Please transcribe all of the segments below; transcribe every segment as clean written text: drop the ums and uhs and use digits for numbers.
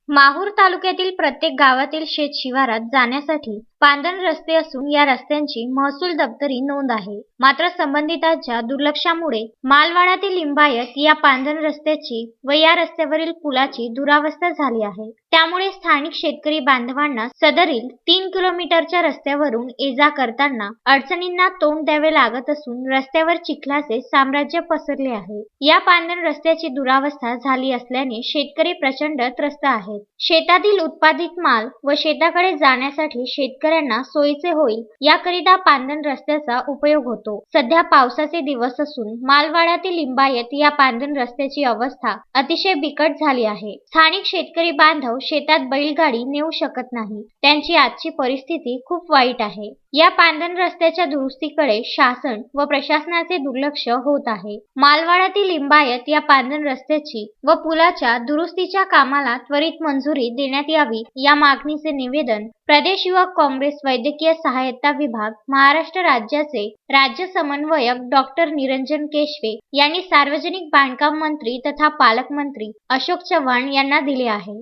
माहूर तालुक्यातील प्रत्येक गावातील शेत शिवारात जाण्यासाठी पांदण रस्ते असून या रस्त्यांची महसूल दप्तरी नोंद आहे. मात्र संबंधितांच्या दुर्लक्षामुळे मालवाडा ते लिंबायत या पांदण रस्त्याची व या रस्त्यावरील पुलाची दुरावस्था झाली आहे. त्यामुळे स्थानिक शेतकरी बांधवांना सदरील 3 किलोमीटरच्या रस्त्यावरून ये-जा करताना अडचणींना तोंड द्यावे लागत असून रस्त्यावर चिखलाचे साम्राज्य पसरले आहे. या पांदण रस्त्याची दुरावस्था झाली असल्याने शेतकरी प्रचंड त्रस्त आहेत. शेतातील उत्पादित माल व शेताकडे जाण्यासाठी शेतकऱ्यांना सोयीचे होईल याकरिता पांदण रस्त्याचा उपयोग होतो. सध्या पावसाचे दिवस असून मालवाडा ते लिंबायत या पांदण रस्त्याची अवस्था अतिशय बिकट झाली आहे. स्थानिक शेतकरी बांधव शेतात बैलगाडी नेऊ शकत नाही. त्यांची आजची परिस्थिती खूप वाईट आहे. या पांदण रस्त्याच्या दुरुस्तीकडे शासन व प्रशासनाचे दुर्लक्ष होत आहे. मालवाडा ते लिंबायत या पांदण रस्त्याची व पुलाच्या दुरुस्तीच्या कामाला त्वरित मंजुरी देण्यात यावी या मागणीचे निवेदन प्रदेश युवक काँग्रेस वैद्यकीय सहायता विभाग महाराष्ट्र राज्याचे राज्य समन्वयक डॉक्टर निरंजन केशवे यांनी सार्वजनिक बांधकाम मंत्री तथा पालकमंत्री अशोक चव्हाण यांना दिले आहे.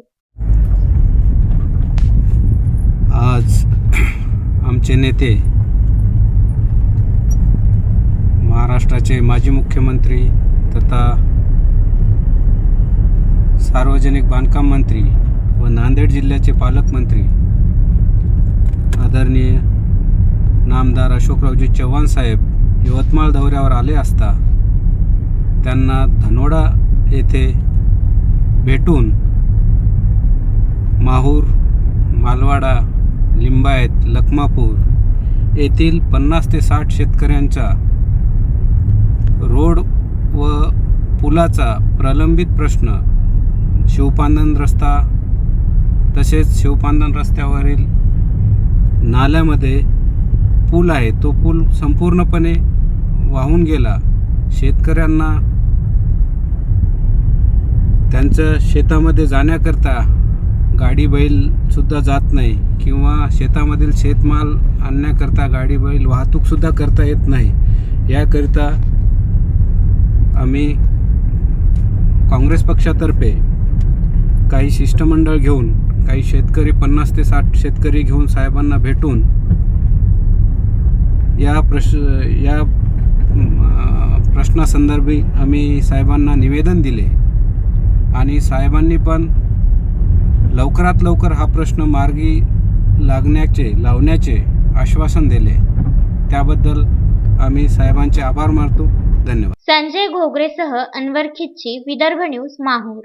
आज आमचे नेते महाराष्ट्राचे माजी मुख्यमंत्री तथा सार्वजनिक बांधकाम मंत्री व नांदेड जिल्ह्याचे पालकमंत्री आदरणीय नामदार अशोकरावजी चव्हाण साहेब यवतमाळ दौऱ्यावर आले असता त्यांना धनोडा येथे भेटून माहूर, मालवाडा, लिंबायत, लखमापूर येथील 50 ते 60 शेतकऱ्यांचा रोड व पुलाचा प्रलंबित प्रश्न, शिवपांदण रस्ता तसेच शिवपांदण रस्त्यावरील नाल्यामध्ये पूल आहे, तो पूल संपूर्णपणे वाहून गेला. शेतकऱ्यांना त्यांच्या शेतामध्ये जाण्याकरता गाडी बैलसुद्धा जात नाही किंवा शेतामधील शेतमाल आणण्याकरता गाडी बैल वाहतूकसुद्धा करता येत नाही. याकरिता आम्ही काँग्रेस पक्षातर्फे काही शिष्टमंडळ घेऊन काही शेतकरी 50 ते 60 शेतकरी घेऊन साहेबांना भेटून या प्रश्नासंदर्भी आम्ही साहेबांना निवेदन दिले आणि साहेबांनी पण लवकरात लवकर हा प्रश्न मार्गी लावण्याचे आश्वासन दिले. त्याबद्दल आम्ही साहेबांचे आभार मानतो. धन्यवाद. संजय घोगरेसह अनवर खिच्ची, विदर्भ न्यूज, माहूर.